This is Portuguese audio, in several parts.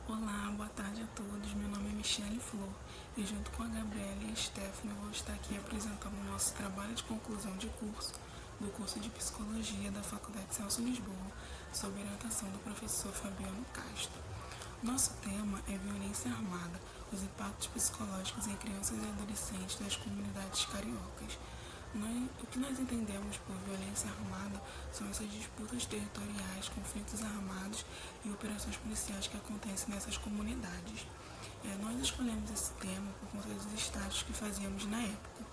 Olá, boa tarde a todos. Meu nome é Michele Flor e junto com a Gabriela e a Stephanie eu vou estar aqui apresentando o nosso trabalho de conclusão de curso do curso de Psicologia da Faculdade Celso Lisboa, sob orientação do professor Fabiano Castro. Nosso tema é violência armada, os impactos psicológicos em crianças e adolescentes das comunidades cariocas. O que nós entendemos por violência armada são essas disputas territoriais, conflitos armados e operações policiais que acontecem nessas comunidades. Nós escolhemos esse tema por conta dos estágios que fazíamos na época.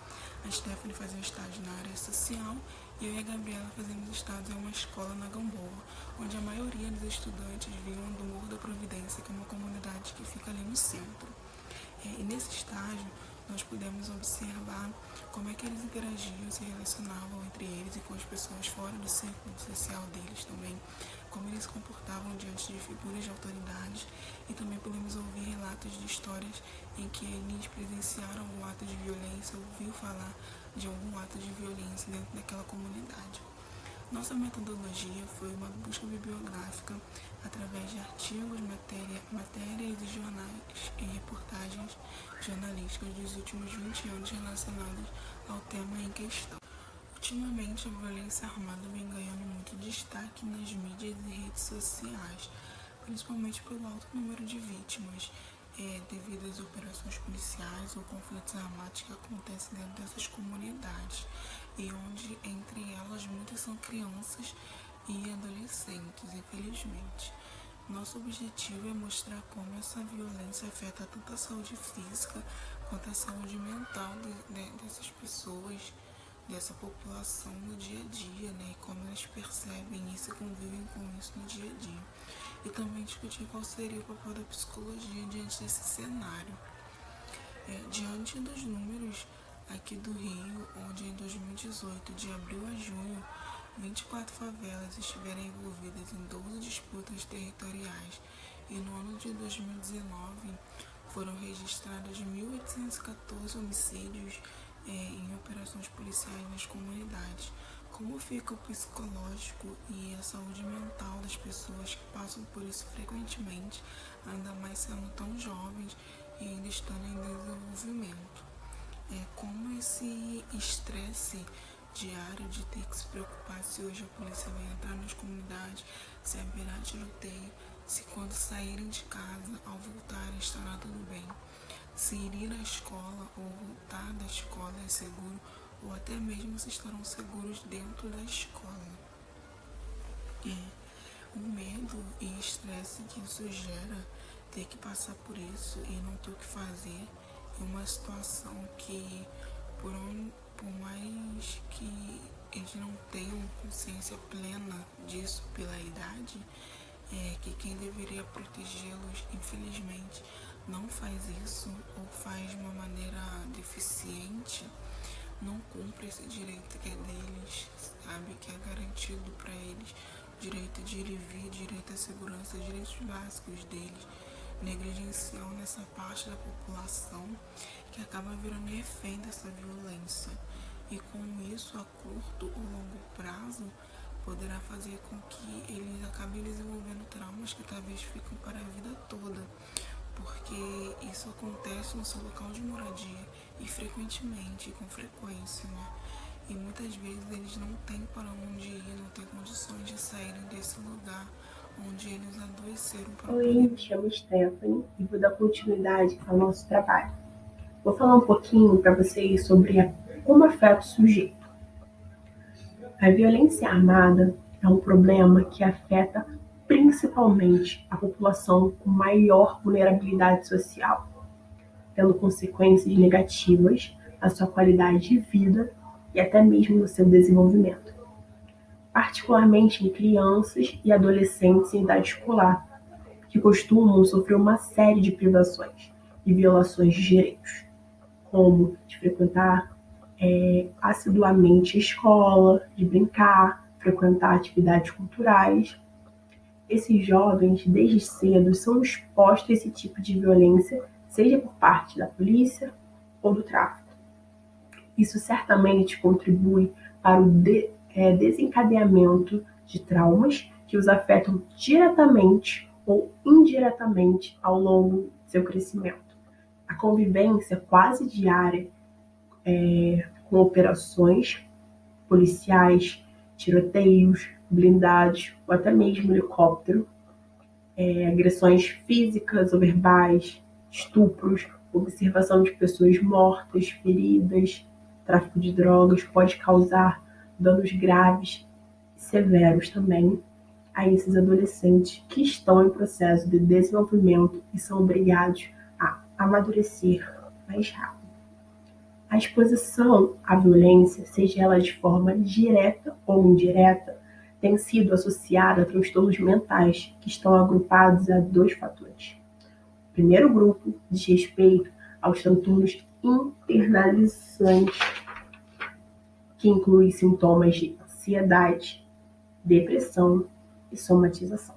A Stephanie fazia um estágio na área social e eu e a Gabriela fazíamos estágios em uma escola na Gamboa, onde a maioria dos estudantes vinham do Morro da Providência, que é uma comunidade que fica ali no centro. E nesse estágio, nós pudemos observar como é que eles interagiam, se relacionavam entre eles e com as pessoas fora do círculo social deles também, como eles se comportavam diante de figuras de autoridades, e também podemos ouvir relatos de histórias em que eles presenciaram algum ato de violência, ouviu falar de algum ato de violência dentro daquela comunidade. Nossa metodologia foi uma busca bibliográfica através de artigos, matérias e jornais e reportagens jornalísticas dos últimos 20 anos relacionados ao tema em questão. Ultimamente, a violência armada vem ganhando muito destaque nas mídias e redes sociais, principalmente pelo alto número de vítimas, devido às operações policiais ou conflitos armados que acontecem dentro dessas comunidades, e onde, entre elas, muitas são crianças e adolescentes, infelizmente. Nosso objetivo é mostrar como essa violência afeta tanto a saúde física quanto a saúde mental dessas pessoas, dessa população no dia a dia, né? E como elas percebem isso e convivem com isso no dia a dia. E também discutir qual seria o papel da psicologia diante desse cenário. Diante dos números aqui do Rio, onde em 2018, de abril a junho, 24 favelas estiveram envolvidas em 12 disputas territoriais, e no ano de 2019 foram registrados 1.814 homicídios em operações policiais nas comunidades. Como fica o psicológico e a saúde mental das pessoas que passam por isso frequentemente, ainda mais sendo tão jovens e ainda estando em desenvolvimento? Como esse estresse diário de ter que se preocupar se hoje a polícia vai entrar nas comunidades, se haverá tiroteio, se quando saírem de casa, ao voltarem, estará tudo bem, se ir à escola ou voltar da escola é seguro, ou até mesmo se estarão seguros dentro da escola. O medo e estresse que isso gera, ter que passar por isso e não ter o que fazer, é uma situação que, por mais que eles não tenham consciência plena disso pela idade, que quem deveria protegê-los, infelizmente, não faz isso ou faz de uma maneira deficiente, não cumpre esse direito que é deles, sabe, que é garantido para eles, direito de ir e vir, direito à segurança, direitos básicos deles, negligenciam nessa parte da população que acaba virando refém dessa violência. E com isso, a curto ou longo prazo, poderá fazer com que eles acabem desenvolvendo traumas que talvez ficam para a vida toda, porque isso acontece no seu local de moradia e frequentemente, com frequência, né? E muitas vezes eles não têm para onde ir, não têm condições de saírem desse lugar onde eles adoeceram para Oi, poder. me chamo Stephanie e vou dar continuidade ao nosso trabalho. Vou falar um pouquinho para vocês sobre como afeta o sujeito. A violência armada é um problema que afeta principalmente a população com maior vulnerabilidade social, tendo consequências negativas na sua qualidade de vida e até mesmo no seu desenvolvimento, particularmente em crianças e adolescentes em idade escolar, que costumam sofrer uma série de privações e violações de direitos, como de frequentar assiduamente a escola, de brincar, frequentar atividades culturais. Esses jovens, desde cedo, são expostos a esse tipo de violência, seja por parte da polícia ou do tráfico. Isso certamente contribui para o desencadeamento de traumas que os afetam diretamente ou indiretamente ao longo do seu crescimento. A convivência quase diária com operações policiais, tiroteios, blindados ou até mesmo helicóptero, agressões físicas ou verbais, estupros, observação de pessoas mortas, feridas, tráfico de drogas pode causar danos graves e severos também a esses adolescentes que estão em processo de desenvolvimento e são obrigados a amadurecer mais rápido. A exposição à violência, seja ela de forma direta ou indireta, tem sido associada a transtornos mentais que estão agrupados a 2 fatores. O primeiro grupo diz respeito aos transtornos internalizantes, que inclui sintomas de ansiedade, depressão e somatização.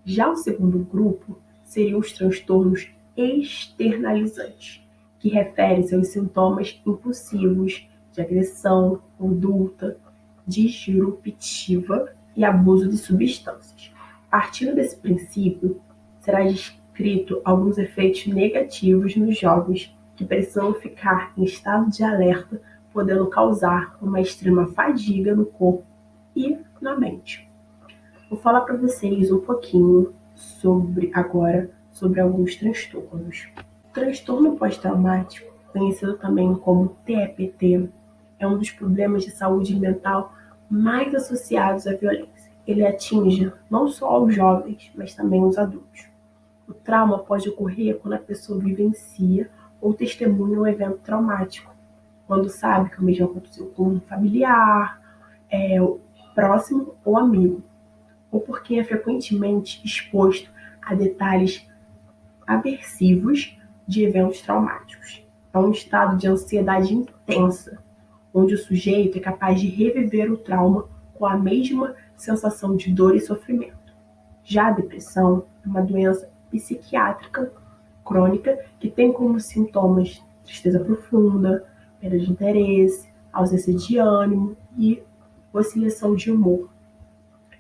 Já o segundo grupo seriam os transtornos externalizantes, que refere-se aos sintomas impulsivos de agressão, conduta disruptiva e abuso de substâncias. Partindo desse princípio, será descrito alguns efeitos negativos nos jovens que precisam ficar em estado de alerta, podendo causar uma extrema fadiga no corpo e na mente. Vou falar para vocês um pouquinho sobre alguns transtornos. O transtorno pós-traumático, conhecido também como TEPT, é um dos problemas de saúde mental mais associados à violência. Ele atinge não só os jovens, mas também os adultos. O trauma pode ocorrer quando a pessoa vivencia ou testemunha um evento traumático, quando sabe que o mesmo aconteceu com um familiar, próximo ou amigo, ou porque é frequentemente exposto a detalhes aversivos de eventos traumáticos. É um estado de ansiedade intensa, onde o sujeito é capaz de reviver o trauma com a mesma sensação de dor e sofrimento. Já a depressão é uma doença psiquiátrica crônica que tem como sintomas tristeza profunda, perda de interesse, ausência de ânimo e oscilação de humor.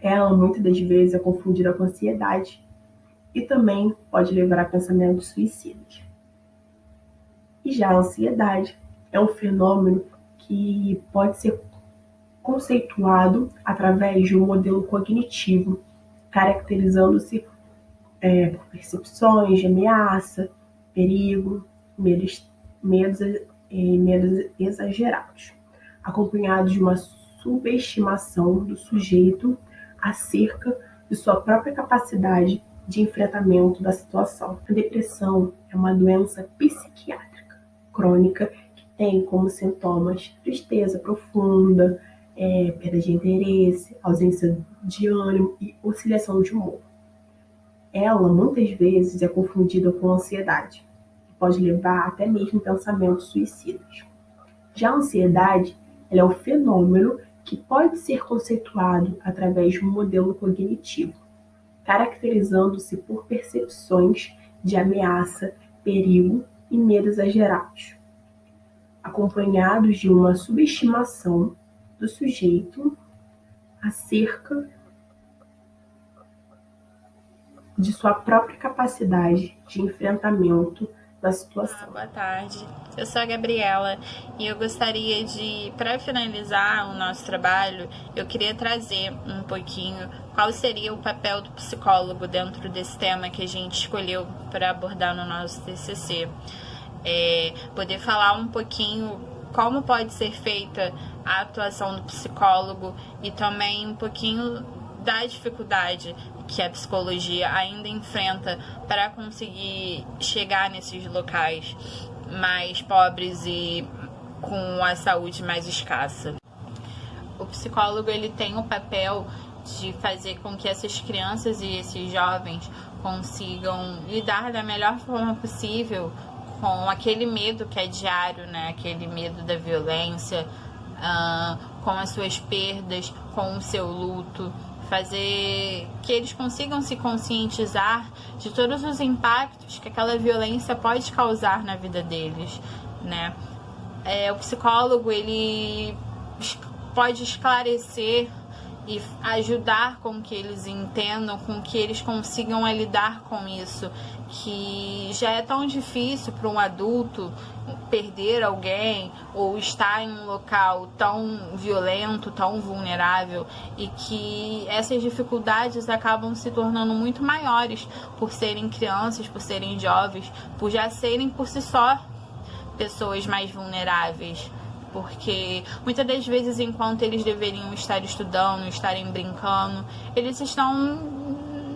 Ela, muitas das vezes, é confundida com ansiedade e também pode levar a pensamentos suicidas. E já a ansiedade é um fenômeno que pode ser conceituado através de um modelo cognitivo, caracterizando-se por percepções de ameaça, perigo, medos exagerados, acompanhados de uma subestimação do sujeito acerca de sua própria capacidade de enfrentamento da situação. A depressão é uma doença psiquiátrica crônica que tem como sintomas tristeza profunda, perda de interesse, ausência de ânimo e oscilação de humor. Ela, muitas vezes, é confundida com ansiedade, que pode levar até mesmo pensamentos suicidas. Já a ansiedade, ela é um fenômeno que pode ser conceituado através de um modelo cognitivo, caracterizando-se por percepções de ameaça, perigo e medo exagerados, acompanhados de uma subestimação do sujeito acerca de sua própria capacidade de enfrentamento da situação. Boa tarde, eu sou a Gabriela e eu gostaria de, para finalizar o nosso trabalho, eu queria trazer um pouquinho qual seria o papel do psicólogo dentro desse tema que a gente escolheu para abordar no nosso TCC. Poder falar um pouquinho como pode ser feita a atuação do psicólogo e também um pouquinho da dificuldade que a psicologia ainda enfrenta para conseguir chegar nesses locais mais pobres e com a saúde mais escassa. O psicólogo ele tem o papel de fazer com que essas crianças e esses jovens consigam lidar da melhor forma possível com aquele medo que é diário, né? Aquele medo da violência, com as suas perdas, com o seu luto, fazer que eles consigam se conscientizar de todos os impactos que aquela violência pode causar na vida deles, né? O psicólogo ele pode esclarecer e ajudar com que eles entendam, com que eles consigam lidar com isso, que já é tão difícil para um adulto perder alguém ou estar em um local tão violento, tão vulnerável, e que essas dificuldades acabam se tornando muito maiores por serem crianças, por serem jovens, por já serem por si só pessoas mais vulneráveis. Porque muitas das vezes, enquanto eles deveriam estar estudando, estarem brincando, eles estão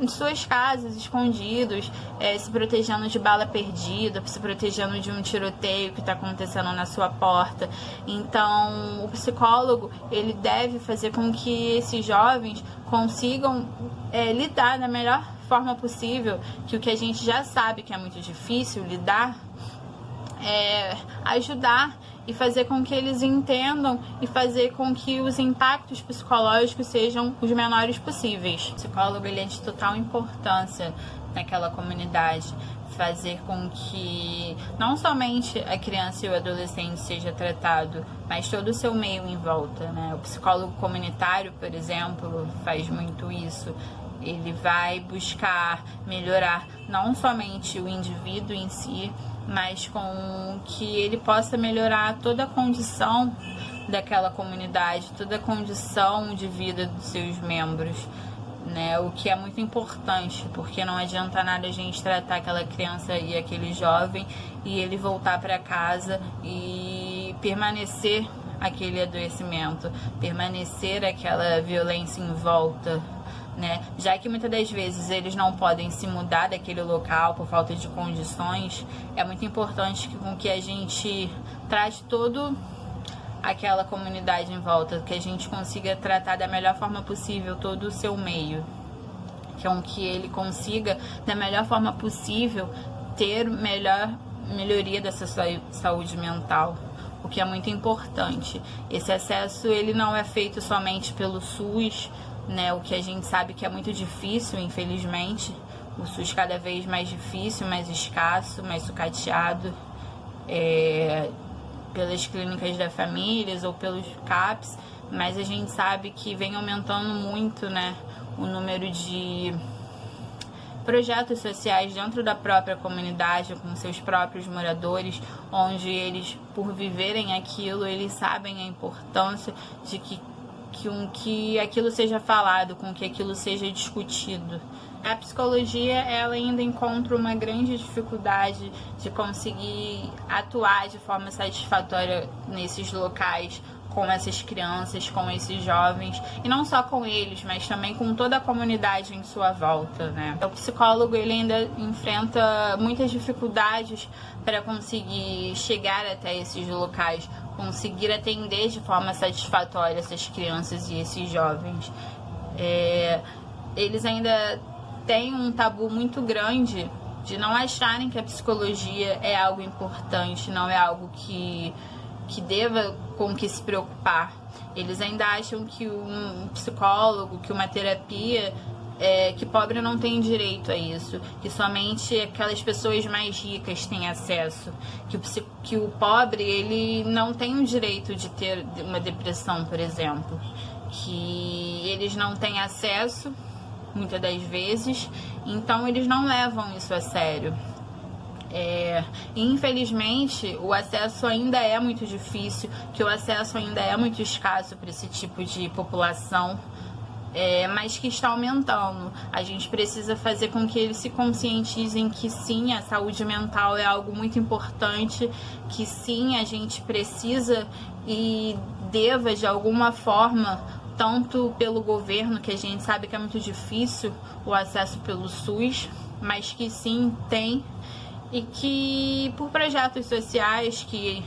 em suas casas, escondidos, se protegendo de bala perdida, se protegendo de um tiroteio que está acontecendo na sua porta. Então, o psicólogo, ele deve fazer com que esses jovens consigam lidar da melhor forma possível, que o que a gente já sabe que é muito difícil lidar, ajudar e fazer com que eles entendam e fazer com que os impactos psicológicos sejam os menores possíveis. O psicólogo, ele é de total importância naquela comunidade, fazer com que não somente a criança e o adolescente seja tratado, mas todo o seu meio em volta, né? O psicólogo comunitário, por exemplo, faz muito isso. Ele vai buscar melhorar não somente o indivíduo em si, mas com que ele possa melhorar toda a condição daquela comunidade, toda a condição de vida dos seus membros, né? O que é muito importante, porque não adianta nada a gente tratar aquela criança e aquele jovem e ele voltar para casa e permanecer aquele adoecimento, permanecer aquela violência em volta, né? Já que muitas das vezes eles não podem se mudar daquele local por falta de condições, é muito importante com que a gente trate toda aquela comunidade em volta, que a gente consiga tratar da melhor forma possível todo o seu meio, com que ele consiga da melhor forma possível ter melhoria dessa saúde mental, o que é muito importante. Esse acesso, ele não é feito somente pelo SUS, né, o que a gente sabe que é muito difícil, infelizmente. O SUS cada vez mais difícil, mais escasso, mais sucateado, pelas clínicas da família ou pelos CAPs, mas a gente sabe que vem aumentando muito, né, o número de projetos sociais dentro da própria comunidade, com seus próprios moradores, onde eles, por viverem aquilo, eles sabem a importância de que aquilo seja falado, com que aquilo seja discutido. A psicologia, ela ainda encontra uma grande dificuldade de conseguir atuar de forma satisfatória nesses locais, com essas crianças, com esses jovens, e não só com eles, mas também com toda a comunidade em sua volta, né? O psicólogo, ele ainda enfrenta muitas dificuldades para conseguir chegar até esses locais, conseguir atender de forma satisfatória essas crianças e esses jovens. Eles ainda têm um tabu muito grande de não acharem que a psicologia é algo importante, não é algo que deva com que se preocupar. Eles ainda acham que um psicólogo, que uma terapia, que pobre não tem direito a isso, que somente aquelas pessoas mais ricas têm acesso, que o pobre, ele não tem o direito de ter uma depressão, por exemplo, que eles não têm acesso muitas das vezes, então eles não levam isso a sério. Infelizmente, o acesso ainda é muito difícil, que o acesso ainda é muito escasso para esse tipo de população, mas que está aumentando. A gente precisa fazer com que eles se conscientizem que sim, a saúde mental é algo muito importante, que sim, a gente precisa e deva de alguma forma, tanto pelo governo, que a gente sabe que é muito difícil o acesso pelo SUS, mas que sim, tem, e que por projetos sociais que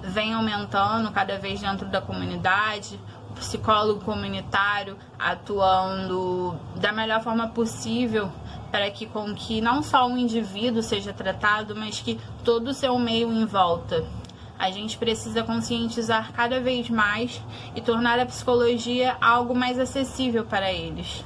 vem aumentando cada vez dentro da comunidade, o psicólogo comunitário atuando da melhor forma possível para que com que não só o indivíduo seja tratado, mas que todo o seu meio em volta. A gente precisa conscientizar cada vez mais e tornar a psicologia algo mais acessível para eles.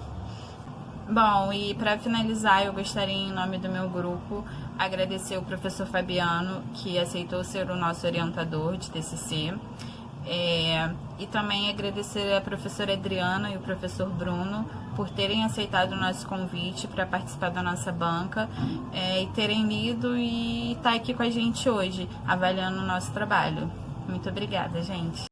Bom, e para finalizar, eu gostaria, em nome do meu grupo, agradecer o professor Fabiano, que aceitou ser o nosso orientador de TCC. E também agradecer a professora Adriana e o professor Bruno por terem aceitado o nosso convite para participar da nossa banca e terem lido e estar aqui com a gente hoje, avaliando o nosso trabalho. Muito obrigada, gente.